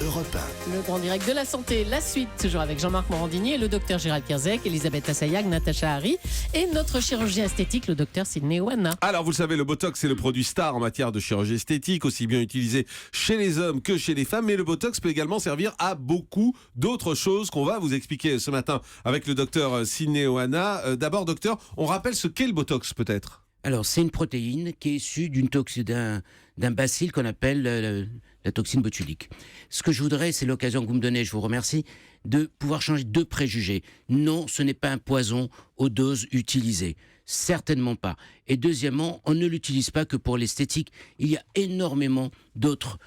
Europe 1. Le grand direct de la santé, la suite, toujours avec Jean-Marc Morandini et le docteur Gérald Kierzek, Elisabeth Assayag, Natacha Harry et notre chirurgien esthétique, le docteur Sidney Oana. Alors vous le savez, le Botox c'est le produit star en matière de chirurgie esthétique, aussi bien utilisé chez les hommes que chez les femmes, mais le Botox peut également servir à beaucoup d'autres choses qu'on va vous expliquer ce matin avec le docteur Sidney Oana. D'abord docteur, on rappelle ce qu'est le Botox peut-être? Alors, c'est une protéine qui est issue d'un bacille qu'on appelle la toxine botulique. Ce que je voudrais, c'est l'occasion que vous me donnez, je vous remercie, de pouvoir changer deux préjugés. Non, ce n'est pas un poison aux doses utilisées. Certainement pas. Et deuxièmement, on ne l'utilise pas que pour l'esthétique. Il y a énormément d'autres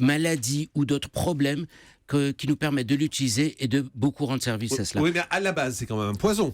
maladies ou d'autres problèmes qui nous permettent de l'utiliser et de beaucoup rendre service à cela. Oui, mais à la base, c'est quand même un poison.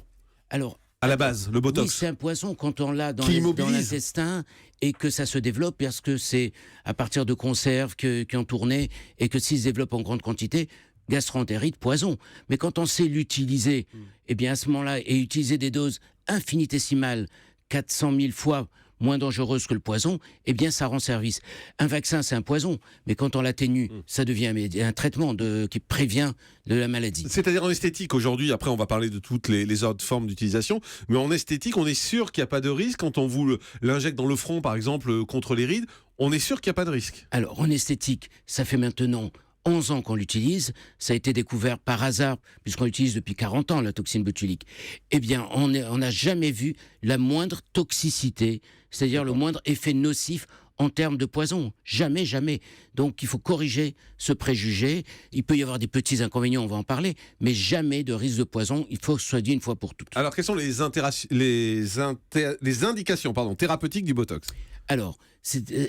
Alors, à la base, le Botox. Oui, c'est un poison quand on l'a dans l'intestin et que ça se développe parce que c'est à partir de conserves qui ont tourné et que s'il se développe en grande quantité, gastroentérite, poison. Mais quand on sait l'utiliser, eh bien à ce moment-là, et utiliser des doses infinitésimales, 400 000 fois moins dangereuse que le poison, eh bien ça rend service. Un vaccin, c'est un poison, mais quand on l'atténue, ça devient un traitement qui prévient de la maladie. C'est-à-dire en esthétique, aujourd'hui, après on va parler de toutes les autres formes d'utilisation, mais en esthétique, on est sûr qu'il n'y a pas de risque quand on vous l'injecte dans le front, par exemple, contre les rides, on est sûr qu'il n'y a pas de risque. Alors en esthétique, ça fait maintenant 11 ans qu'on l'utilise, ça a été découvert par hasard, puisqu'on l'utilise depuis 40 ans, la toxine botulique. Eh bien, on n'a jamais vu la moindre toxicité, c'est-à-dire le moindre effet nocif en termes de poison. Jamais, jamais. Donc, il faut corriger ce préjugé. Il peut y avoir des petits inconvénients, on va en parler, mais jamais de risque de poison. Il faut que ce soit dit une fois pour toutes. Alors, quelles sont les indications thérapeutiques du Botox ? Alors,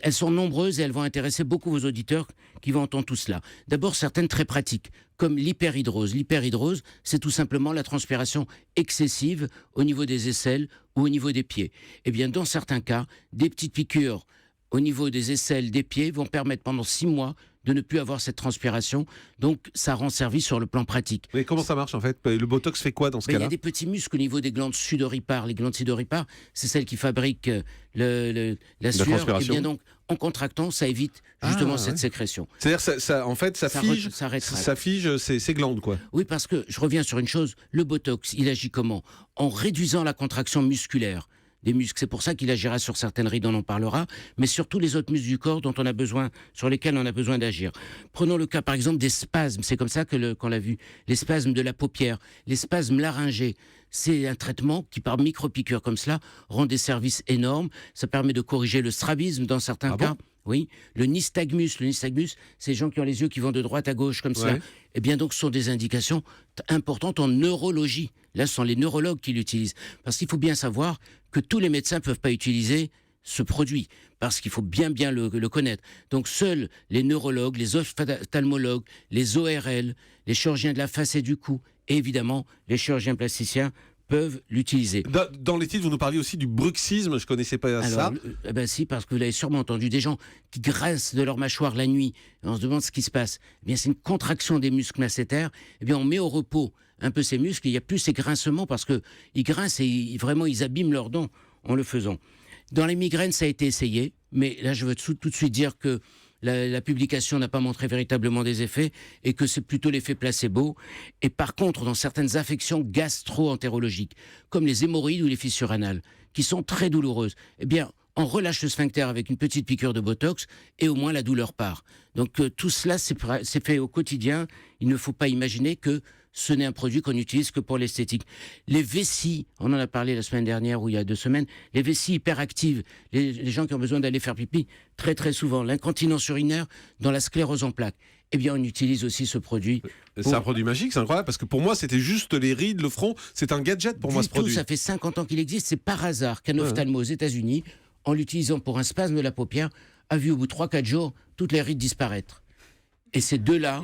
elles sont nombreuses et elles vont intéresser beaucoup vos auditeurs qui vont entendre tout cela. D'abord, certaines très pratiques, comme l'hyperhidrose. L'hyperhidrose, c'est tout simplement la transpiration excessive au niveau des aisselles ou au niveau des pieds. Eh bien, dans certains cas, des petites piqûres au niveau des aisselles, des pieds, vont permettre pendant 6 mois de ne plus avoir cette transpiration. Donc, ça rend service sur le plan pratique. Mais comment ça marche en fait ? Le Botox fait quoi dans ce cas-là ? Il y a des petits muscles au niveau des glandes sudoripares. Les glandes sudoripares, c'est celles qui fabriquent la sueur. Et bien donc, en contractant, ça évite justement cette sécrétion. C'est-à-dire, ça fige ces glandes, quoi. Oui, parce que, je reviens sur une chose, le Botox, il agit comment ? En réduisant la contraction musculaire des muscles. C'est pour ça qu'il agira sur certaines rides, on en parlera, mais sur tous les autres muscles du corps sur lesquels on a besoin d'agir. Prenons le cas, par exemple, des spasmes. C'est comme ça qu'on l'a vu. Les spasmes de la paupière, les spasmes laryngés. C'est un traitement qui, par micro-piqûres comme cela, rend des services énormes. Ça permet de corriger le strabisme dans certains cas. Oui, le nystagmus, c'est les gens qui ont les yeux qui vont de droite à gauche comme ça. Eh bien donc, ce sont des indications importantes en neurologie. Là, ce sont les neurologues qui l'utilisent. Parce qu'il faut bien savoir que tous les médecins ne peuvent pas utiliser ce produit, parce qu'il faut bien le connaître. Donc seuls les neurologues, les ophtalmologues, les ORL, les chirurgiens de la face et du cou, et évidemment les chirurgiens plasticiens peuvent l'utiliser. Dans les titres, vous nous parliez aussi du bruxisme, je ne connaissais pas ça. Si, parce que vous l'avez sûrement entendu, des gens qui grincent de leur mâchoire la nuit, et on se demande ce qui se passe. Eh bien, c'est une contraction des muscles masséters. Eh bien, on met au repos un peu ces muscles, il n'y a plus ces grincements, parce qu'ils grincent et vraiment, ils abîment leurs dents en le faisant. Dans les migraines, ça a été essayé, mais là, je veux tout de suite dire que la publication n'a pas montré véritablement des effets et que c'est plutôt l'effet placebo. Et par contre, dans certaines affections gastro-entérologiques, comme les hémorroïdes ou les fissures anales, qui sont très douloureuses, eh bien, on relâche le sphincter avec une petite piqûre de Botox et au moins la douleur part. Donc tout cela, c'est fait au quotidien. Il ne faut pas imaginer que ce n'est un produit qu'on n'utilise que pour l'esthétique. Les vessies, on en a parlé la semaine dernière ou il y a 2 semaines, les vessies hyperactives, les gens qui ont besoin d'aller faire pipi, très très souvent, l'incontinence urinaire dans la sclérose en plaques, eh bien on utilise aussi ce produit. C'est un produit magique, c'est incroyable, parce que pour moi c'était juste les rides, le front, c'est un gadget pour moi ce produit. Ça fait 50 ans qu'il existe, c'est par hasard qu'un ophtalmo aux États-Unis, en l'utilisant pour un spasme de la paupière, a vu au bout de 3-4 jours toutes les rides disparaître. Et c'est de là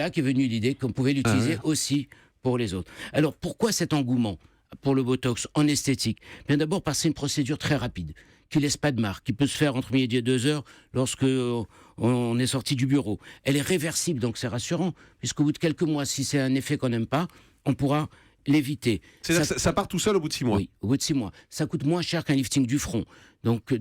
qu'est venue l'idée qu'on pouvait l'utiliser aussi pour les autres. Alors pourquoi cet engouement pour le Botox en esthétique ? Bien d'abord parce que c'est une procédure très rapide, qui laisse pas de marque, qui peut se faire entre midi et 2 heures lorsque on est sorti du bureau. Elle est réversible, donc c'est rassurant, puisqu'au bout de quelques mois, si c'est un effet qu'on n'aime pas, on pourra l'éviter. C'est-à-dire que ça part tout seul au bout de 6 mois. Oui, au bout de 6 mois. Ça coûte moins cher qu'un lifting du front. Donc,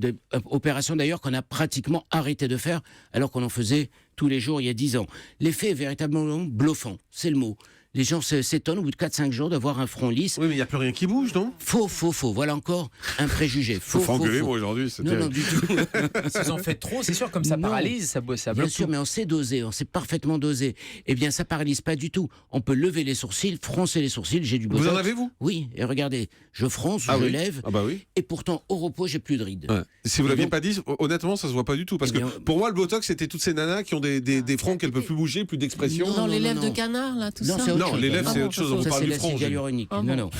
opération d'ailleurs qu'on a pratiquement arrêté de faire alors qu'on en faisait tous les jours il y a 10 ans. L'effet est véritablement bluffant, c'est le mot. Les gens s'étonnent au bout de 4-5 jours d'avoir un front lisse. Oui, mais il n'y a plus rien qui bouge, non? Faux. Voilà encore un préjugé. Faut engueuler, moi, aujourd'hui. Non, du tout. Si vous en faites trop, c'est sûr, comme ça Non. paralyse, ça bloque Bien sûr, tout. mais on sait doser, on sait parfaitement doser. Eh bien, ça paralyse pas du tout. On peut lever les sourcils, froncer les sourcils, j'ai du botox. Vous en avez, vous? Oui, et regardez, je fronce, je oui. lève, Ah bah oui. et pourtant, au repos, j'ai plus de rides. Ouais. Si vous l'aviez donc- pas dit, honnêtement, ça se voit pas du tout. Parce Eh que bien, pour moi, le botox, c'était toutes ces nanas qui ont des fronts qu'elles peuvent plus bouger, plus d'expression. Non, Dans les lèvres non. de canard, là, tout Non, ça. c'est autre Non, chose. les lèvres, Ah c'est bon, autre chose. On Ça, parle c'est du l'acide front. j'ai vu. hyaluronique. Ah Non, bon. non.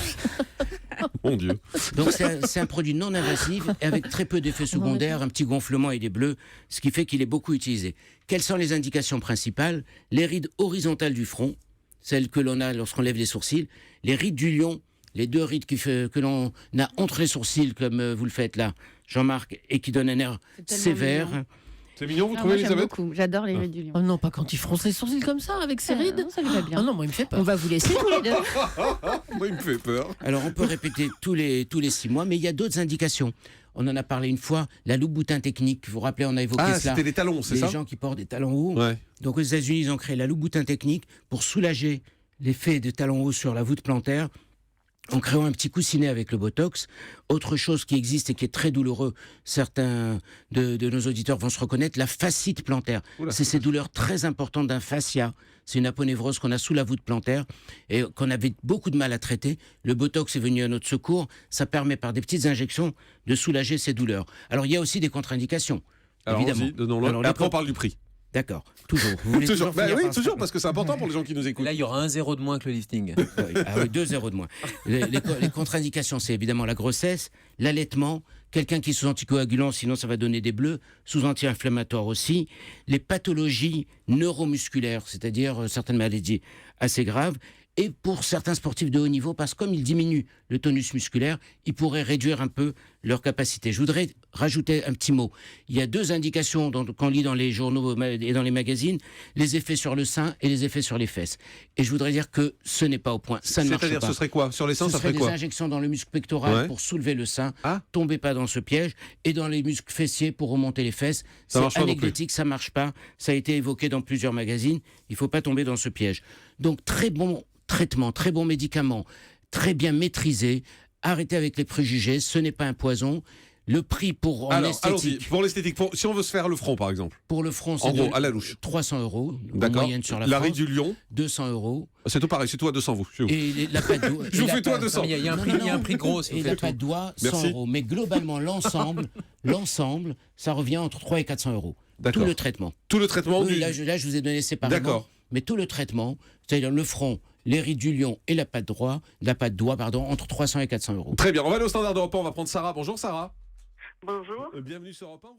Mon Dieu. Donc, c'est un produit non invasif et avec très peu d'effets secondaires, un petit gonflement et des bleus, ce qui fait qu'il est beaucoup utilisé. Quelles sont les indications principales? Les rides horizontales du front, celles que l'on a lorsqu'on lève les sourcils, les rides du lion, les 2 rides que l'on a entre les sourcils, comme vous le faites là, Jean-Marc, et qui donnent un air C'est tellement sévère. mignon. C'est mignon, vous Ah, trouvez, moi, j'aime Elisabeth? beaucoup. J'adore les rides du lion. Oh non, pas quand il fronce les sourcils comme ça, avec ses rides. Non, ça lui va bien. Ah non, moi, il me fait On peur. va vous laisser tous les deux. Moi, il me fait peur. Alors, on peut répéter tous les 6 mois, mais il y a d'autres indications. On en a parlé une fois, la loup-boutin technique. Vous vous rappelez, on a évoqué Ah, cela. c'était les talons, c'est Les ça? gens qui portent des talons hauts. Ouais. Donc aux États-Unis, ils ont créé la loup-boutin technique pour soulager l'effet des talons hauts sur la voûte plantaire en créant un petit coussinet avec le botox. Autre chose qui existe et qui est très douloureux, certains de nos auditeurs vont se reconnaître, la fascite plantaire. Oula. C'est ces douleurs très importantes d'un fascia. C'est une aponévrose qu'on a sous la voûte plantaire et qu'on avait beaucoup de mal à traiter. Le botox est venu à notre secours. Ça permet par des petites injections de soulager ces douleurs. Alors il y a aussi des contre-indications. Alors, Évidemment. vas-y, donnons-le. Alors, Et les après, on co- parle du prix. D'accord, toujours. Vous voulez Toujours. Bah finir oui, par ça toujours, parce que c'est important pour les gens qui nous écoutent. Là, il y aura un 0 de moins que le lifting. Oui, ah oui, 2-0 de moins. Les contre-indications, c'est évidemment la grossesse, l'allaitement, quelqu'un qui est sous anticoagulant, sinon ça va donner des bleus, sous anti-inflammatoire aussi, les pathologies neuromusculaires, c'est-à-dire certaines maladies assez graves, et pour certains sportifs de haut niveau, parce que comme ils diminuent le tonus musculaire, ils pourraient réduire un peu leur capacité. Je voudrais rajouter un petit mot. Il y a 2 indications qu'on lit dans les journaux et dans les magazines, les effets sur le sein et les effets sur les fesses. Et je voudrais dire que ce n'est pas au point. Ça ne marche C'est-à-dire, pas. ce serait quoi? Sur les seins, Ce ça serait ferait des quoi? injections dans le muscle pectoral Ouais. pour soulever le sein. Ah. Tombez pas dans ce piège. Et dans les muscles fessiers pour remonter les fesses. Ça marche C'est pas non plus. anecdotique, ça marche pas. Ça a été évoqué dans plusieurs magazines. Il faut pas tomber dans ce piège. Donc très bon traitement, très bon médicament, très bien maîtrisé. Arrêtez avec les préjugés, ce n'est pas un poison. Le prix pour en Alors, allons-y. esthétique, Pour l'esthétique, si on veut se faire le front, par exemple. pour le front, En c'est gros, à la louche. 300 € en D'accord. moyenne sur la La France. ride du lion, 200 €. c'est tout pareil, c'est tout à 200, vous. Chez vous. Et la pâte d'eau. Je vous et la fais tout à pâte- 200. Il y a un Non, prix, non, il y a un non. prix gros si Et vous la faites pâte tout. d'oie, 100 Merci. €. Mais globalement, l'ensemble, ça revient entre 300 et 400 €. D'accord. Tout le traitement. Tout le traitement Oui, du... là, je vous ai donné séparément. D'accord. Mais tout le traitement, c'est-à-dire le front, les rides du lion et la pâte d'oie, entre 300 et 400 €. Très bien, on va aller au standard d'Europe 1, on va prendre Sarah. Bonjour Sarah. Bonjour. Bienvenue sur Europe 1.